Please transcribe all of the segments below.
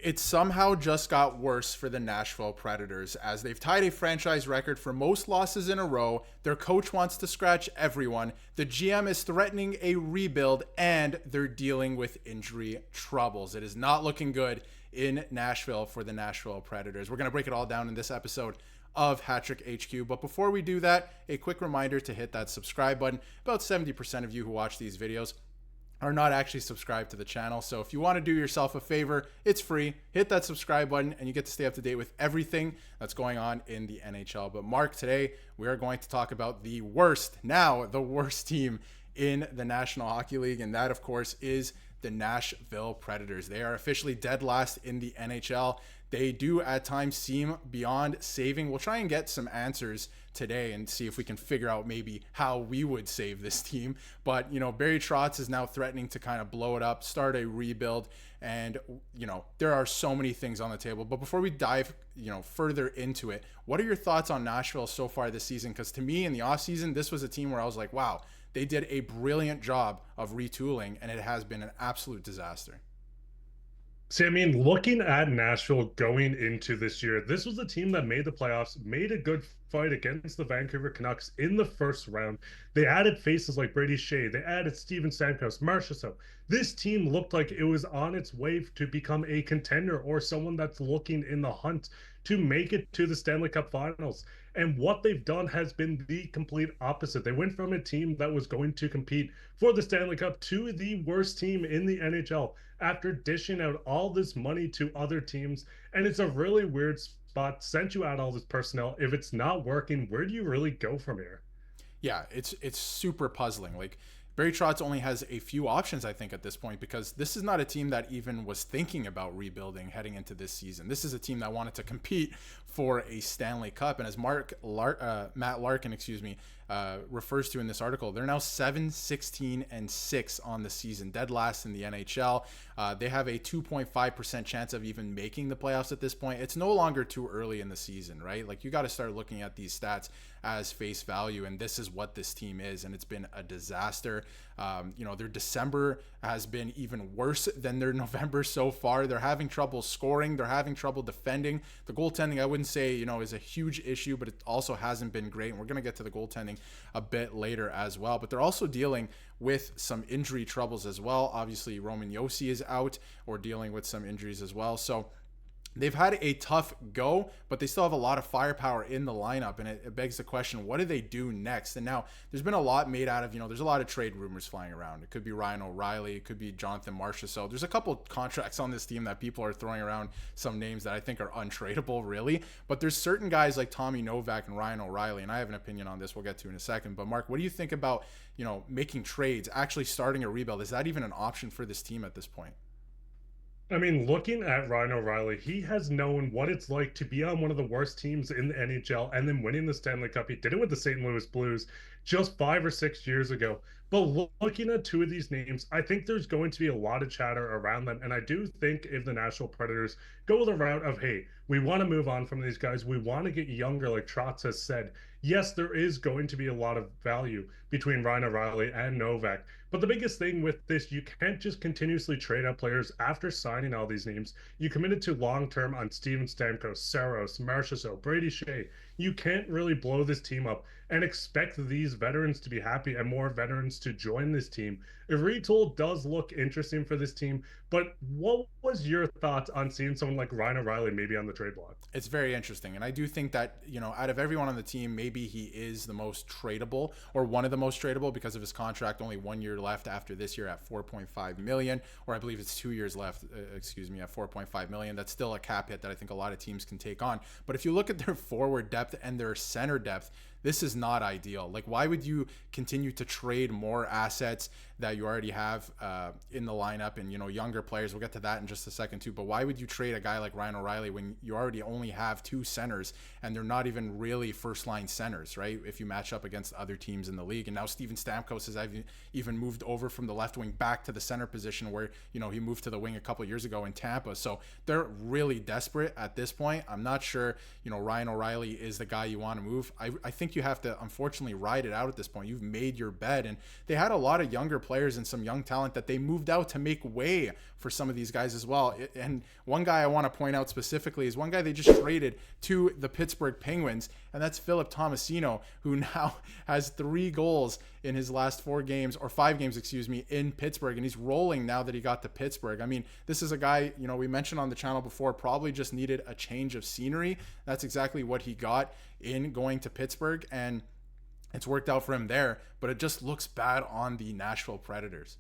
It somehow just got worse for the Nashville Predators as they've tied a franchise record for most losses in a row. Their coach wants to scratch everyone. The GM is threatening a rebuild and they're dealing with injury troubles. It is not looking good in Nashville for the Nashville Predators. We're going to break it all down in this episode of Hattrick HQ. But before we do that, a quick reminder to hit that subscribe button. About 70% of you who watch these videos are not actually subscribed to the channel. So if you want to do yourself a favor, it's free. Hit that subscribe button and you get to stay up to date with everything that's going on in the NHL. But Mark, today we are going to talk about the worst team in the National Hockey League. And that, of course, is the Nashville Predators. They are officially dead last in the NHL. They do at times seem beyond saving. We'll try and get some answers today and see if we can figure out maybe how we would save this team. But, Barry Trotz is now threatening to kind of blow it up, start a rebuild. And, there are so many things on the table. But before we dive, further into it, what are your thoughts on Nashville so far this season? Because to me in the offseason, this was a team where I was like, wow, they did a brilliant job of retooling, and it has been an absolute disaster. See, looking at Nashville going into this year, this was a team that made the playoffs, made a good fight against the Vancouver Canucks in the first round. They added faces like Brady Shea. They added Steven Stamkos, Marchessault. This team looked like it was on its way to become a contender or someone that's looking in the hunt to make it to the Stanley Cup Finals. And what they've done has been the complete opposite. They went from a team that was going to compete for the Stanley Cup to the worst team in the NHL after dishing out all this money to other teams. And it's a really weird spot. Since you add all this personnel, if it's not working, where do you really go from here? Yeah, it's super puzzling. Like, Barry Trotz only has a few options, I think, at this point, because this is not a team that even was thinking about rebuilding heading into this season. This is a team that wanted to compete for a Stanley Cup. And as Matt Larkin, refers to in this article, they're now 7-16-6 on the season, dead last in the NHL. They have a 2.5% chance of even making the playoffs at this point. It's no longer too early in the season, right? Like, you got to start looking at these stats as face value, and this is what this team is, and it's been a disaster. Their December has been even worse than their November so far. They're having trouble scoring. They're having trouble defending. The goaltending, I wouldn't say, is a huge issue, but it also hasn't been great. And we're going to get to the goaltending a bit later as well. But they're also dealing with some injury troubles as well. Obviously, Roman Josi is out or dealing with some injuries as well. So they've had a tough go, but they still have a lot of firepower in the lineup, and it begs the question, what do they do next? And now there's been a lot made out of, there's a lot of trade rumors flying around. It could be Ryan O'Reilly, it could be Jonathan Marchessault. There's a couple contracts on this team that people are throwing around some names that I think are untradeable, really. But there's certain guys like Tommy Novak and Ryan O'Reilly, and I have an opinion on this we'll get to in a second. But Mark, what do you think about, making trades, actually starting a rebuild? Is that even an option for this team at this point? Looking at Ryan O'Reilly, he has known what it's like to be on one of the worst teams in the NHL and then winning the Stanley Cup. He did it with the St. Louis Blues just 5 or 6 years ago. But looking at two of these names, I think there's going to be a lot of chatter around them. And I do think if the Nashville Predators go the route of, hey, we want to move on from these guys, we want to get younger, like Trotz has said, yes, there is going to be a lot of value between Ryan O'Reilly and Novak. But the biggest thing with this, you can't just continuously trade out players after signing all these names. You committed to long-term on Steven Stamkos, Saros, Marchessault, Brady Shea. You can't really blow this team up and expect these veterans to be happy and more veterans to join this team. A retool does look interesting for this team, but what was your thoughts on seeing someone like Ryan O'Reilly maybe on the trade block? It's very interesting, and I do think that, out of everyone on the team, maybe he is the most tradable, or one of the most tradable, because of his contract. Only 1 year left after this year at $4.5 million, or I believe it's 2 years left, at $4.5 million. That's still a cap hit that I think a lot of teams can take on. But if you look at their forward depth and their center depth, this is not ideal. Like, why would you continue to trade more assets that you already have in the lineup and, younger players? We'll get to that in just a second too. But why would you trade a guy like Ryan O'Reilly when you already only have two centers and they're not even really first line centers, right? If you match up against other teams in the league. And now Steven Stamkos has even moved over from the left wing back to the center position where, he moved to the wing a couple years ago in Tampa. So they're really desperate at this point. I'm not sure, Ryan O'Reilly is the guy you want to move. I think you have to, unfortunately, ride it out at this point. You've made your bed, and they had a lot of younger players players and some young talent that they moved out to make way for some of these guys as well. And one guy I want to point out specifically is one guy they just traded to the Pittsburgh Penguins, and that's Philip Tomasino, who now has 3 goals in his last 4 games, or 5 games, excuse me, in Pittsburgh, and he's rolling now that he got to Pittsburgh. I mean, this is a guy, you know, we mentioned on the channel before, probably just needed a change of scenery. That's exactly what he got in going to Pittsburgh, and it's worked out for him there, but it just looks bad on the Nashville Predators.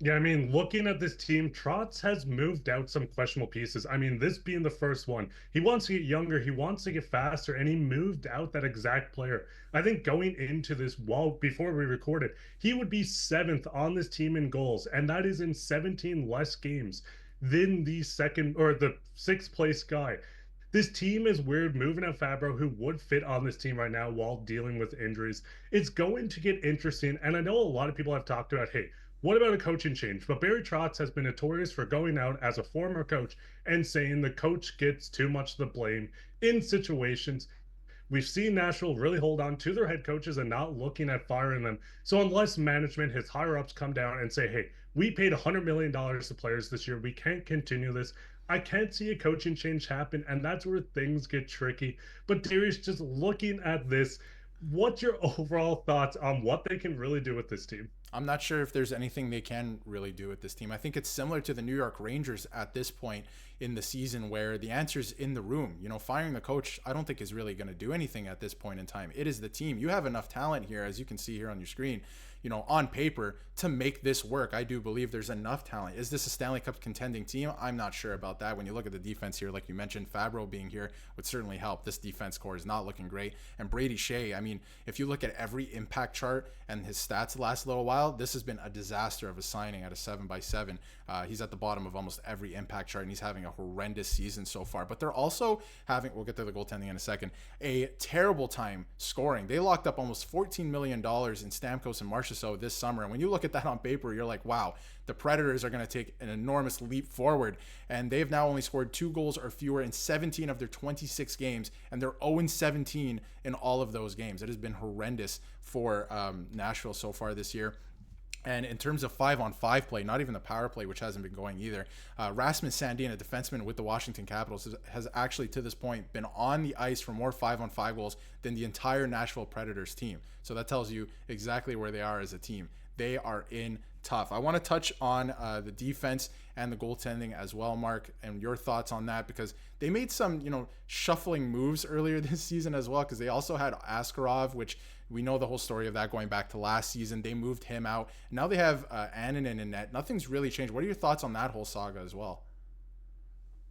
Yeah, I mean, looking at this team, Trotz has moved out some questionable pieces. I mean, this being the first one, he wants to get younger, he wants to get faster, and he moved out that exact player. I think going into this, before we recorded, he would be 7th on this team in goals, and that is in 17 less games than the 6th place guy. This team is weird, moving out Fabro, who would fit on this team right now while dealing with injuries. It's going to get interesting, and I know a lot of people have talked about, hey, what about a coaching change? But Barry Trotz has been notorious for going out as a former coach and saying the coach gets too much of the blame in situations. We've seen Nashville really hold on to their head coaches and not looking at firing them. So unless management, his higher ups, come down and say, hey, we paid $100 million to players this year, we can't continue this, I can't see a coaching change happen, and that's where things get tricky. But Darius, just looking at this, what's your overall thoughts on what they can really do with this team? I'm not sure if there's anything they can really do with this team. I think it's similar to the New York Rangers at this point in the season, where the answer's in the room. You know, firing the coach, I don't think is really going to do anything at this point in time. It is the team. You have enough talent here, as you can see here on your screen, you know, on paper, to make this work. I do believe there's enough talent. Is this a Stanley Cup contending team? I'm not sure about that. When you look at the defense here, like you mentioned, Fabro being here would certainly help. This defense core is not looking great. And Brady Shea, I mean, if you look at every impact chart and his stats the last little while, this has been a disaster of a signing at a 7x7. He's at the bottom of almost every impact chart, and he's having a horrendous season so far. But they're also having, we'll get to the goaltending in a second, a terrible time scoring. They locked up almost $14 million in Stamkos and Marchessault this summer. And when you look at that on paper, you're like, wow, the Predators are going to take an enormous leap forward. And they've now only scored 2 goals or fewer in 17 of their 26 games, and they're 0-17 in all of those games. It has been horrendous for Nashville so far this year. And in terms of 5-on-5 play, not even the power play, which hasn't been going either, Rasmus Sandin, a defenseman with the Washington Capitals, has actually to this point been on the ice for more 5-on-5 goals than the entire Nashville Predators team. So that tells you exactly where they are as a team. They are in tough. I want to touch on the defense and the goaltending as well, Mark, and your thoughts on that, because they made some, you know, shuffling moves earlier this season as well, because they also had Askarov, which we know the whole story of that going back to last season. They moved him out. Now they have Annunen in net. Nothing's really changed. What are your thoughts on that whole saga as well?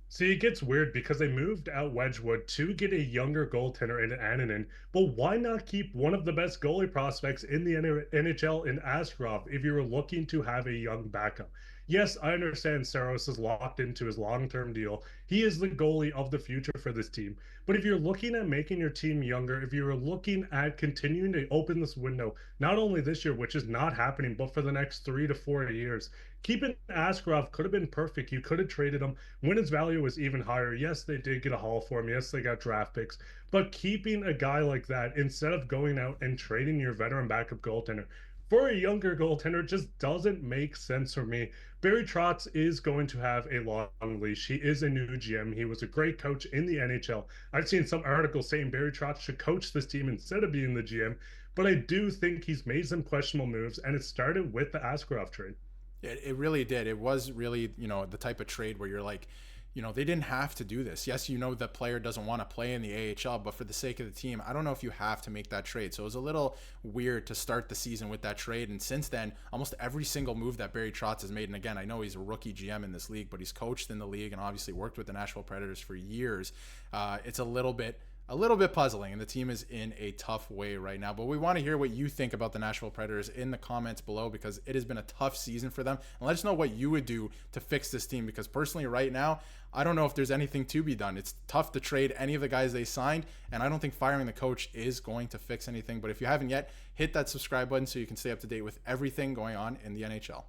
See, it gets weird because they moved out Wedgwood to get a younger goaltender in Annunen, but why not keep one of the best goalie prospects in the NHL in Askarov if you were looking to have a young backup? Yes, I understand Saros is locked into his long-term deal. He is the goalie of the future for this team. But if you're looking at making your team younger, if you're looking at continuing to open this window, not only this year, which is not happening, but for the next 3 to 4 years, keeping Askarov could have been perfect. You could have traded him when his value was even higher. Yes, they did get a haul for him. Yes, they got draft picks. But keeping a guy like that instead of going out and trading your veteran backup goaltender for a younger goaltender just doesn't make sense for me. Barry Trotz is going to have a long leash. He is a new GM. He was a great coach in the NHL. I've seen some articles saying Barry Trotz should coach this team instead of being the GM, but I do think he's made some questionable moves, and it started with the Askarov trade. It really did. It was really, you know, the type of trade where you're like, you know, they didn't have to do this. Yes, you know, the player doesn't want to play in the AHL, but for the sake of the team, I don't know if you have to make that trade. So it was a little weird to start the season with that trade. And since then, almost every single move that Barry Trotz has made, and again, I know he's a rookie GM in this league, but he's coached in the league and obviously worked with the Nashville Predators for years. It's a little bit puzzling, and the team is in a tough way right now. But we want to hear what you think about the Nashville Predators in the comments below, because it has been a tough season for them. And let us know what you would do to fix this team, because personally right now, I don't know if there's anything to be done. It's tough to trade any of the guys they signed, and I don't think firing the coach is going to fix anything. But if you haven't yet, hit that subscribe button so you can stay up to date with everything going on in the NHL.